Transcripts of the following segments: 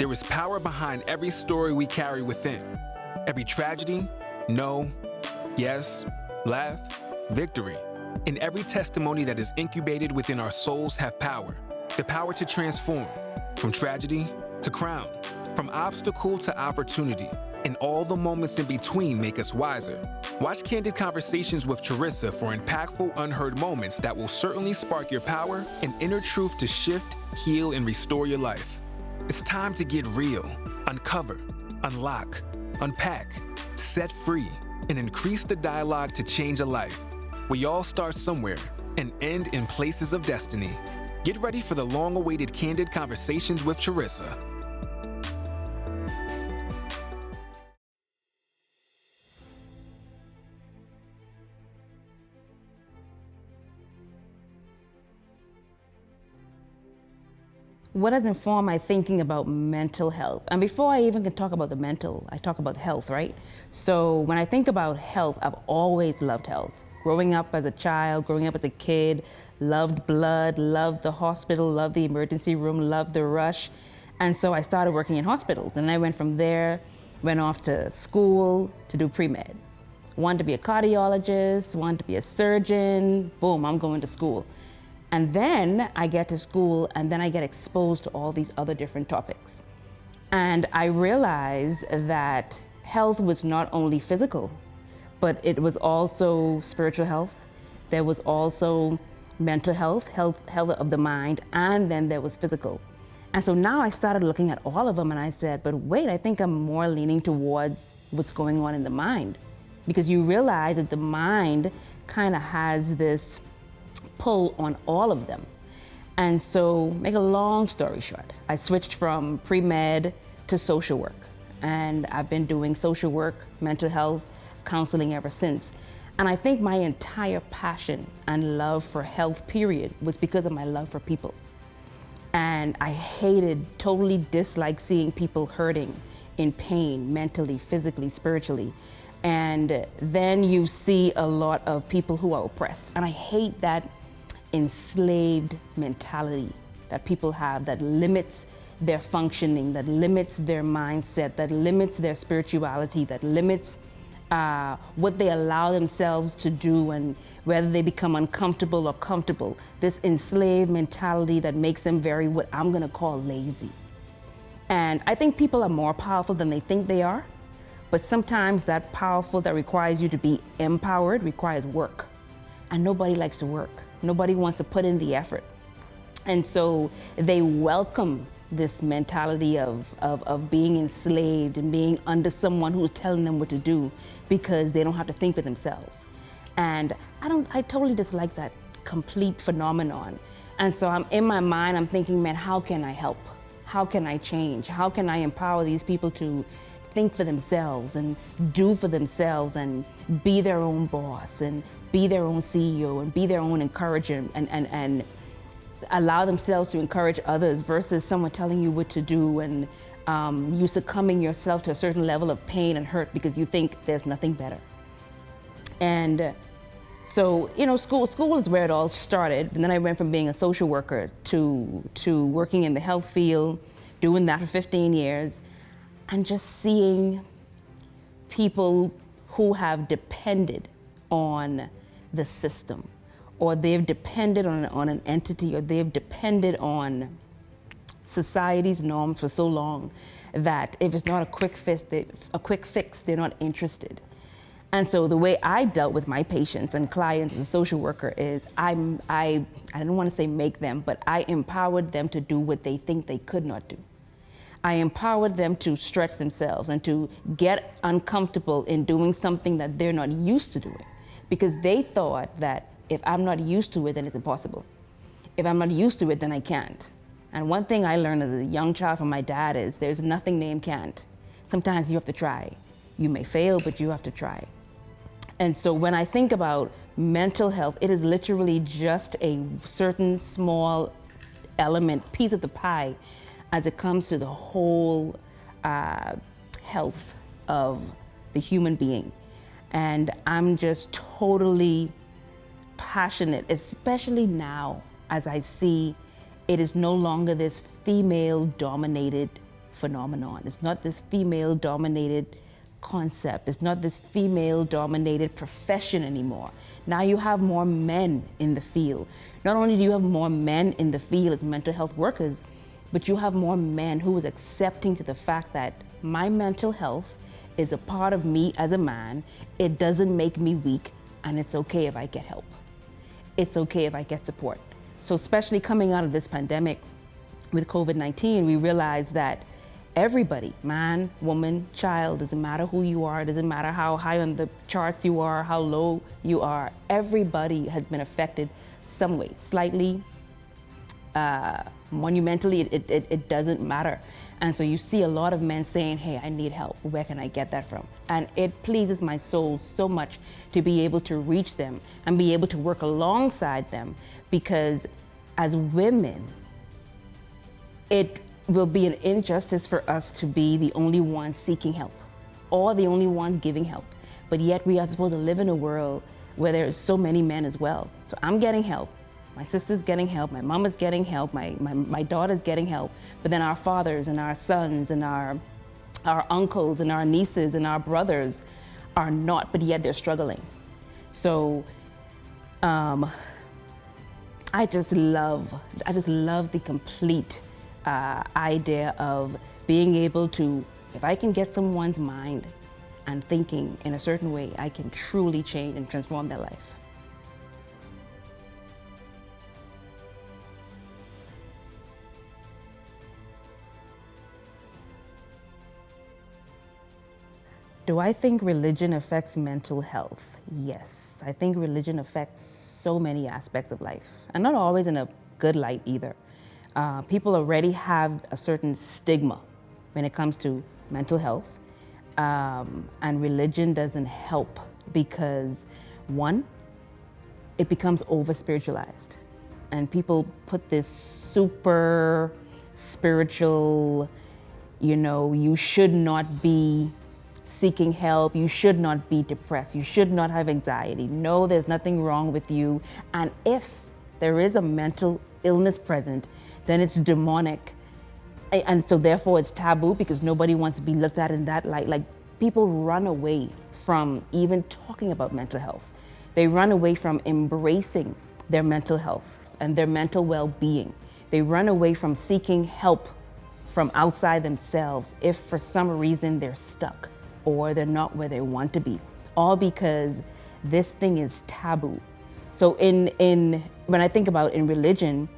There is power behind every story we carry within. Every tragedy, no, yes, laugh, victory. And every testimony that is incubated within our souls have power. The power to transform, from tragedy to crown, from obstacle to opportunity. And all the moments in between make us wiser. Watch Candid Conversations with Charisa for impactful, unheard moments that will certainly spark your power and inner truth to shift, heal, and restore your life. It's time to get real, uncover, unlock, unpack, set free, and increase the dialogue to change a life. We all start somewhere and end in places of destiny. Get ready for the long-awaited Candid Conversations with Charisa. What has informed my thinking about mental health? And before I even can talk about the mental, I talk about health, right? So when I think about health, I've always loved health. Growing up as a child, growing up as a kid, loved blood, loved the hospital, loved the emergency room, loved the rush. And so I started working in hospitals. And I went from there, went off to school to do pre-med. Wanted to be a cardiologist, wanted to be a surgeon, boom, I'm going to school. And then I get to school and then I get exposed to all these other different topics. And I realized that health was not only physical, but it was also spiritual health. There was also mental health, health of the mind, and then there was physical. And so now I started looking at all of them and I said, but wait, I think I'm more leaning towards what's going on in the mind. Because you realize that the mind kind of has this pull on all of them. And so, make a long story short, I switched from pre-med to social work. And I've been doing social work, mental health, counseling ever since. And I think my entire passion and love for health, period, was because of my love for people. And I totally disliked seeing people hurting, in pain, mentally, physically, spiritually. And then you see a lot of people who are oppressed. And I hate that enslaved mentality that people have that limits their functioning, that limits their mindset, that limits their spirituality, that limits what they allow themselves to do and whether they become uncomfortable or comfortable. This enslaved mentality that makes them what I'm gonna call lazy. And I think people are more powerful than they think they are, but sometimes that powerful that requires you to be empowered requires work. And nobody likes to work. Nobody wants to put in the effort. And so they welcome this mentality of being enslaved and being under someone who's telling them what to do because they don't have to think for themselves. And I totally dislike that complete phenomenon. And so I'm in my mind, I'm thinking, man, how can I help? How can I change? How can I empower these people to think for themselves and do for themselves and be their own boss and be their own CEO and be their own encourager and allow themselves to encourage others versus someone telling you what to do and you succumbing yourself to a certain level of pain and hurt because you think there's nothing better. And so, school is where it all started. And then I went from being a social worker to working in the health field, doing that for 15 years, and just seeing people who have depended on the system, or they've depended on an entity, or they've depended on society's norms for so long that if it's not a quick fix, they're not interested. And so the way I dealt with my patients and clients as a social worker is I don't want to say make them, but I empowered them to do what they think they could not do. I empowered them to stretch themselves and to get uncomfortable in doing something that they're not used to doing, because they thought that if I'm not used to it, then it's impossible. If I'm not used to it, then I can't. And one thing I learned as a young child from my dad is there's nothing named can't. Sometimes you have to try. You may fail, but you have to try. And so when I think about mental health, it is literally just a certain small element, piece of the pie, as it comes to the whole health of the human being. And I'm just totally passionate, especially now as I see it is no longer this female-dominated phenomenon. It's not this female dominated concept. It's not this female dominated profession anymore. Now you have more men in the field. Not only do you have more men in the field as mental health workers, but you have more men who is accepting to the fact that my mental health is a part of me as a man. It doesn't make me weak, and it's okay if I get help. It's okay if I get support. So especially coming out of this pandemic with COVID-19, we realized that everybody, man, woman, child, doesn't matter who you are, doesn't matter how high on the charts you are, how low you are, everybody has been affected some way, slightly, monumentally, it doesn't matter. And so you see a lot of men saying, hey, I need help. Where can I get that from? And it pleases my soul so much to be able to reach them and be able to work alongside them, because as women, it will be an injustice for us to be the only ones seeking help or the only ones giving help. But yet we are supposed to live in a world where there are so many men as well. So I'm getting help. My sister's getting help, my mom is getting help, my daughter's getting help, but then our fathers and our sons and our uncles and our nieces and our brothers are not, but yet they're struggling. So I just love the complete idea of being able to, if I can get someone's mind and thinking in a certain way, I can truly change and transform their life. Do I think religion affects mental health? Yes. I think religion affects so many aspects of life, and not always in a good light either. People already have a certain stigma when it comes to mental health, and religion doesn't help because, one, it becomes over-spiritualized, and people put this super spiritual, you should not be seeking help, you should not be depressed, you should not have anxiety. No, there's nothing wrong with you. And if there is a mental illness present, then it's demonic. And so therefore it's taboo because nobody wants to be looked at in that light. Like, people run away from even talking about mental health. They run away from embracing their mental health and their mental well-being. They run away from seeking help from outside themselves if for some reason they're stuck or they're not where they want to be, all because this thing is taboo. So when I think about in religion,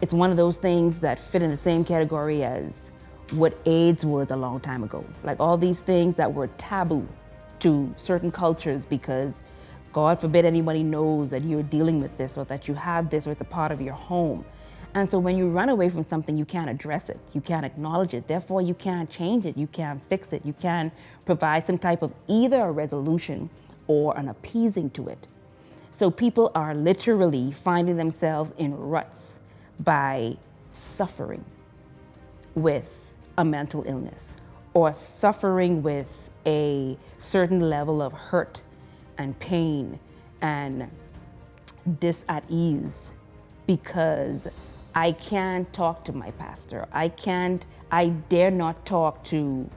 it's one of those things that fit in the same category as what AIDS was a long time ago. Like all these things that were taboo to certain cultures because God forbid anybody knows that you're dealing with this or that you have this or it's a part of your home. And so when you run away from something, you can't address it, you can't acknowledge it, therefore you can't change it, you can't fix it, you can't provide some type of either a resolution or an appeasing to it. So people are literally finding themselves in ruts by suffering with a mental illness or suffering with a certain level of hurt and pain and dis-at-ease because I can't talk to my pastor. I dare not talk to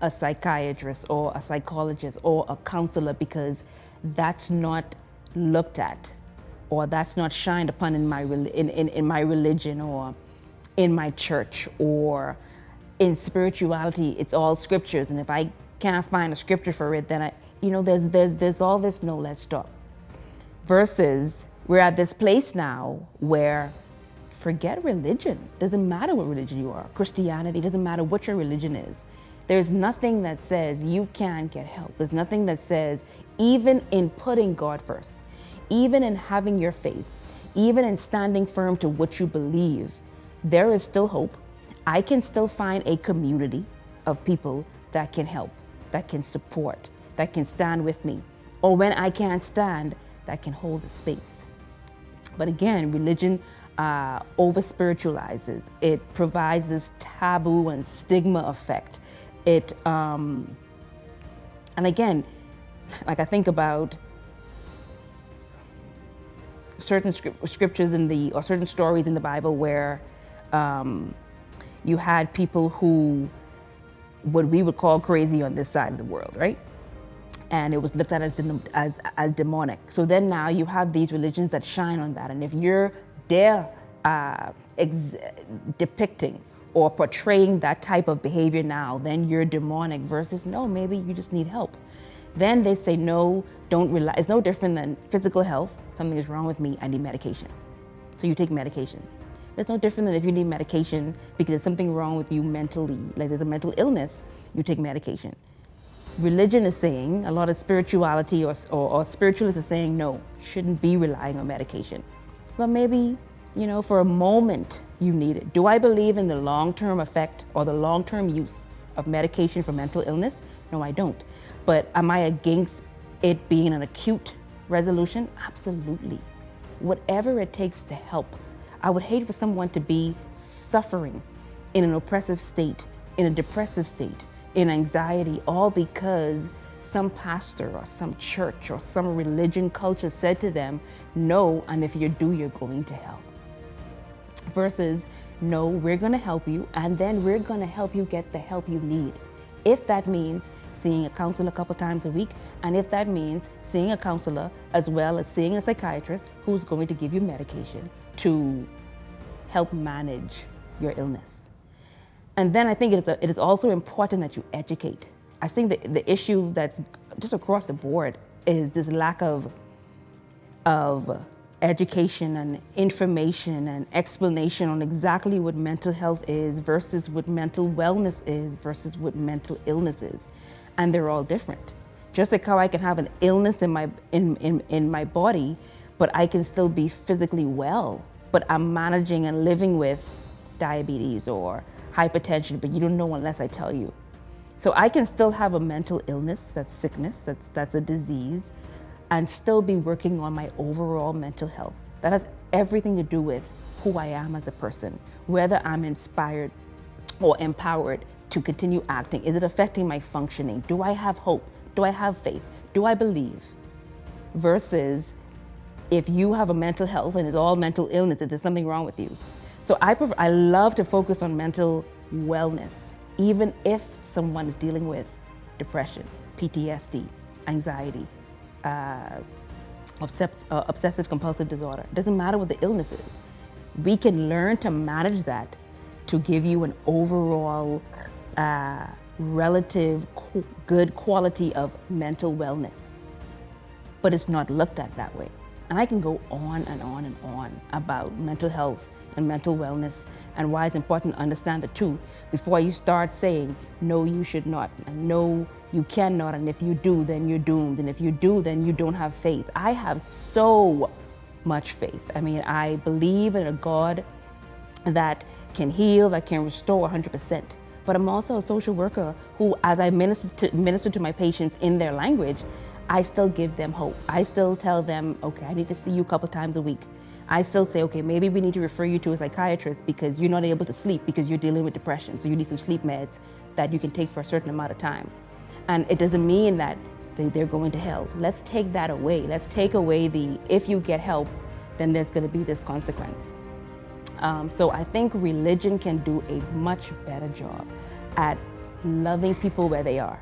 a psychiatrist or a psychologist or a counselor because that's not looked at or that's not shined upon in my religion or in my church or in spirituality. It's all scriptures, and if I can't find a scripture for it, then there's all this no, let's stop. Versus we're at this place now where forget religion. Doesn't matter what religion you are. Christianity, doesn't matter what your religion is. There's nothing that says you can't get help. There's nothing that says, even in putting God first, even in having your faith, even in standing firm to what you believe, there is still hope. I can still find a community of people that can help, that can support, that can stand with me. Or when I can't stand, that can hold the space. But again, religion over-spiritualizes. It provides this taboo and stigma effect. And again, like I think about certain scriptures or certain stories in the Bible where you had people who what we would call crazy on this side of the world, right? And it was looked at as demonic. So then now you have these religions that shine on that. And if you're there depicting or portraying that type of behavior now, then you're demonic versus no, maybe you just need help. Then they say, no, don't rely. It's no different than physical health. Something is wrong with me, I need medication. So you take medication. It's no different than if you need medication because there's something wrong with you mentally, like there's a mental illness, you take medication. Religion is saying, a lot of spirituality or spiritualists are saying, no, shouldn't be relying on medication. But maybe, for a moment you need it. Do I believe in the long-term effect or the long-term use of medication for mental illness? No, I don't. But am I against it being an acute resolution? Absolutely. Whatever it takes to help. I would hate for someone to be suffering in an oppressive state, in a depressive state, in anxiety, all because some pastor or some church or some religion culture said to them, no, and if you do, you're going to hell. Versus, no, we're gonna help you, and then we're gonna help you get the help you need. If that means seeing a counselor a couple times a week, and if that means seeing a counselor as well as seeing a psychiatrist who's going to give you medication to help manage your illness. And then I think it is also important that you educate. I think the issue that's just across the board is this lack of education and information and explanation on exactly what mental health is versus what mental wellness is versus what mental illness is. And they're all different. Just like how I can have an illness in my body, but I can still be physically well, but I'm managing and living with diabetes or hypertension, but you don't know unless I tell you. So I can still have a mental illness, that's sickness, that's a disease, and still be working on my overall mental health. That has everything to do with who I am as a person, whether I'm inspired or empowered to continue acting. Is it affecting my functioning? Do I have hope? Do I have faith? Do I believe? Versus if you have a mental health and it's all mental illness, there's something wrong with you. So I love to focus on mental wellness, even if someone is dealing with depression, PTSD, anxiety, obsessive compulsive disorder. It doesn't matter what the illness is. We can learn to manage that to give you an overall relative good quality of mental wellness. But it's not looked at that way. And I can go on and on and on about mental health and mental wellness and why it's important to understand the two before you start saying, no, you should not, and no, you cannot, and if you do, then you're doomed, and if you do, then you don't have faith. I have so much faith. I mean, I believe in a God that can heal, that can restore 100%. But I'm also a social worker who, as I minister to my patients in their language, I still give them hope. I still tell them, okay, I need to see you a couple times a week. I still say, okay, maybe we need to refer you to a psychiatrist because you're not able to sleep because you're dealing with depression. So you need some sleep meds that you can take for a certain amount of time. And it doesn't mean that they're going to hell. Let's take that away. Let's take away if you get help, then there's going to be this consequence. So I think religion can do a much better job at loving people where they are,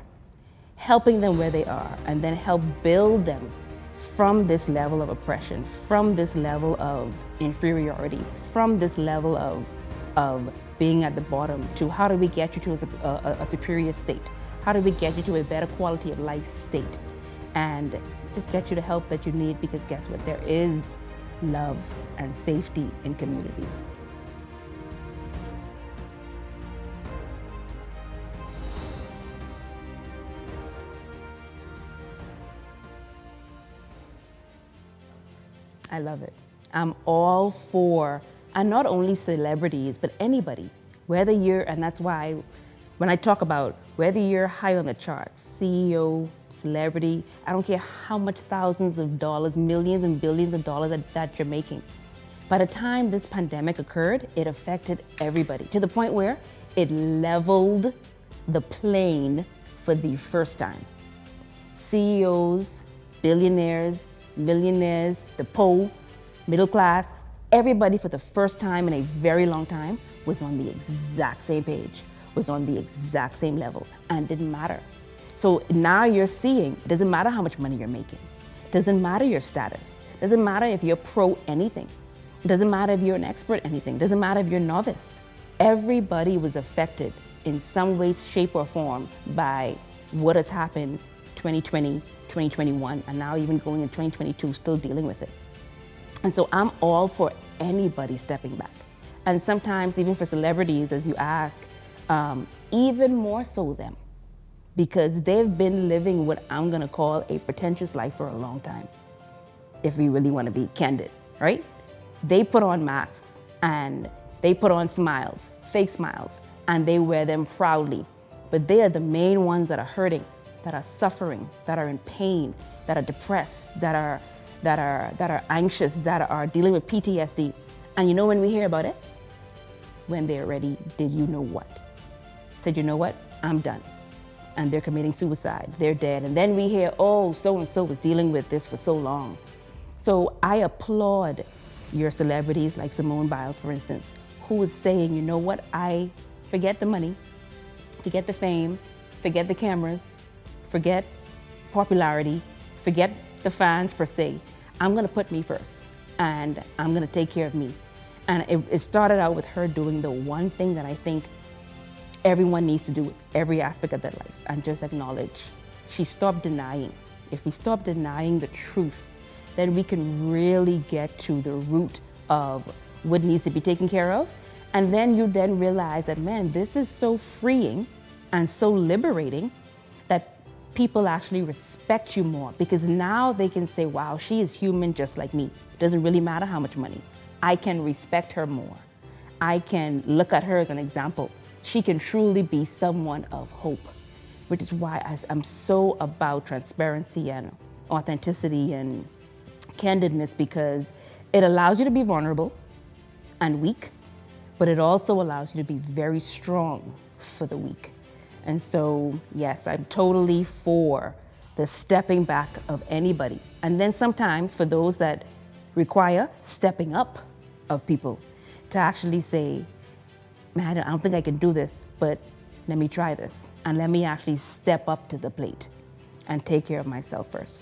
helping them where they are, and then help build them from this level of oppression, from this level of inferiority, from this level of being at the bottom to how do we get you to a superior state? How do we get you to a better quality of life state? And just get you the help that you need, because guess what? There is love and safety in community. I love it. I'm all for, and not only celebrities, but anybody, whether and that's why when I talk about whether you're high on the charts, CEO, celebrity, I don't care how much thousands of dollars, millions and billions of dollars that you're making. By the time this pandemic occurred, it affected everybody to the point where it leveled the plane for the first time. CEOs, billionaires, millionaires, the poor, middle class, everybody for the first time in a very long time was on the exact same page. was on the exact same level and didn't matter. So now you're seeing, it doesn't matter how much money you're making. It doesn't matter your status. It doesn't matter if you're pro anything. It doesn't matter if you're an expert anything. It doesn't matter if you're a novice. Everybody was affected in some way, shape, or form by what has happened 2020, 2021, and now even going in 2022, still dealing with it. And so I'm all for anybody stepping back. And sometimes even for celebrities, as you ask, even more so them, because they've been living what I'm gonna call a pretentious life for a long time, if we really wanna be candid, right? They put on masks and they put on smiles, fake smiles, and they wear them proudly. But they are the main ones that are hurting, that are suffering, that are in pain, that are depressed, that are anxious, that are dealing with PTSD. And you know when we hear about it? When they already did you know what? Said, you know what? I'm done. And they're committing suicide. They're dead. And then we hear, oh, so-and-so was dealing with this for so long. So I applaud your celebrities like Simone Biles, for instance, who is saying, you know what? I forget the money, forget the fame, forget the cameras, forget popularity, forget the fans per se. I'm gonna put me first and I'm gonna take care of me. And it started out with her doing the one thing that I think everyone needs to do with every aspect of their life and just acknowledge. She stopped denying. If we stop denying the truth, then we can really get to the root of what needs to be taken care of. And then you then realize that, man, this is so freeing and so liberating that people actually respect you more, because now they can say, wow, she is human just like me. It doesn't really matter how much money. I can respect her more. I can look at her as an example. She can truly be someone of hope, which is why I'm so about transparency and authenticity and candidness, because it allows you to be vulnerable and weak, but it also allows you to be very strong for the weak. And so, yes, I'm totally for the stepping back of anybody. And then sometimes for those that require stepping up of people to actually say, man, I don't think I can do this, but let me try this. And let me actually step up to the plate and take care of myself first.